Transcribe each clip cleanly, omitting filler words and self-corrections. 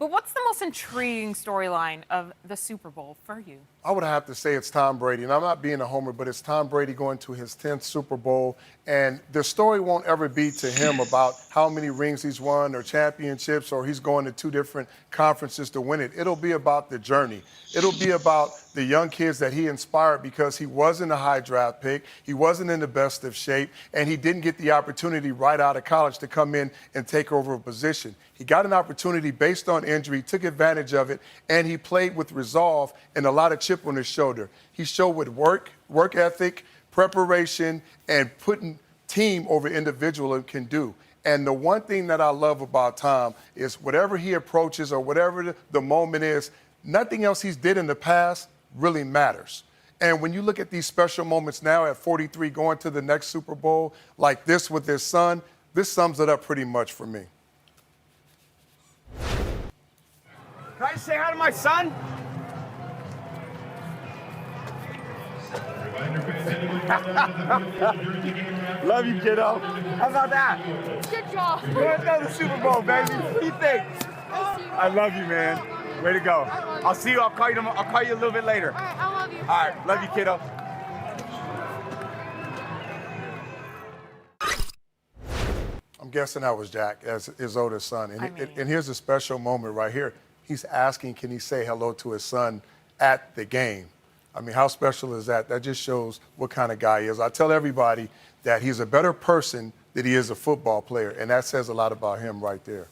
But what's the most intriguing storyline of the Super Bowl for you? I would have to say it's Tom Brady. And I'm not being a homer, but it's Tom Brady going to his 10th Super Bowl. And the story won't ever be to him about how many rings he's won or championships or he's going to 2 different conferences to win it. It'll be about the journey. It'll be about the young kids that he inspired because he wasn't a high draft pick. He wasn't in the best of shape. And he didn't get the opportunity right out of college to come in and take over a position. He got an opportunity based on injury, took advantage of it, and he played with resolve and a lot of chip on his shoulder. He showed with work ethic, preparation, and putting team over individual can do. And the one thing that I love about Tom is whatever he approaches or whatever the moment is, nothing else he's did in the past really matters. And when you look at these special moments now at 43 going to the next Super Bowl like this with his son, this sums it up pretty much for me. Can I say hi to my son? Love you, kiddo. How about that? Good job. Let's go to the Super Bowl, baby. What do you think? I love you, man. Way to go. I'll see you. I'll call you a little bit later. All right, I love you. All right, love you, kiddo. I'm guessing that was Jack as his oldest son. And here's a special moment right here. He's asking, can he say hello to his son at the game? I mean, how special is that? That just shows what kind of guy he is. I tell everybody that he's a better person than he is a football player, and that says a lot about him right there.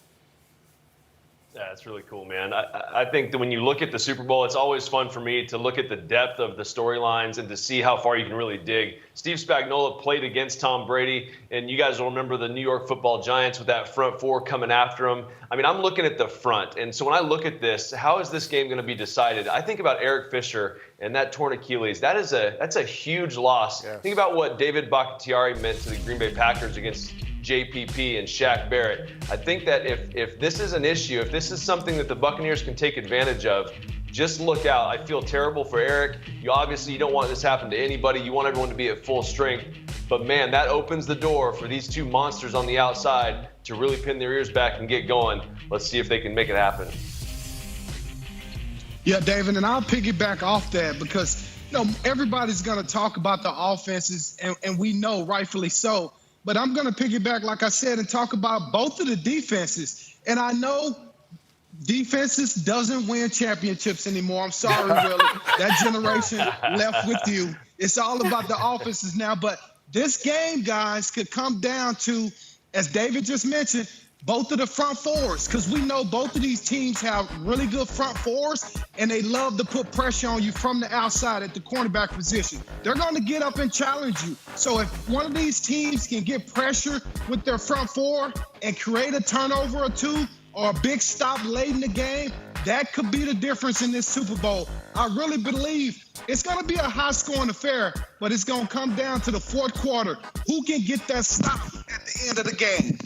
Yeah, that's really cool, man. I think that when you look at the Super Bowl, it's always fun for me to look at the depth of the storylines and to see how far you can really dig. Steve Spagnuolo played against Tom Brady, and you guys will remember the New York Football Giants with that front four coming after him. I mean, I'm looking at the front, and so when I look at this, how is this game going to be decided? I think about Eric Fisher and that torn Achilles. That's a huge loss. Yes. Think about what David Bakhtiari meant to the Green Bay Packers against JPP and Shaq Barrett. I think that if this is an issue, if this is something that the Buccaneers can take advantage of, just look out. I feel terrible for Eric. You don't want this to happen to anybody. You want everyone to be at full strength. But man, that opens the door for these two monsters on the outside to really pin their ears back and get going. Let's see if they can make it happen. Yeah, David, and I'll piggyback off that because everybody's going to talk about the offenses, and we know rightfully so. But I'm going to piggyback, like I said, and talk about both of the defenses. And I know defenses doesn't win championships anymore. I'm sorry, Willie. That generation left with you. It's all about the offenses now. But this game, guys, could come down to, as David just mentioned, both of the front fours, because we know both of these teams have really good front fours, and they love to put pressure on you from the outside at the cornerback position. They're going to get up and challenge you. So if one of these teams can get pressure with their front four and create a turnover or two or a big stop late in the game, that could be the difference in this Super Bowl. I really believe it's going to be a high-scoring affair, but it's going to come down to the fourth quarter. Who can get that stop at the end of the game?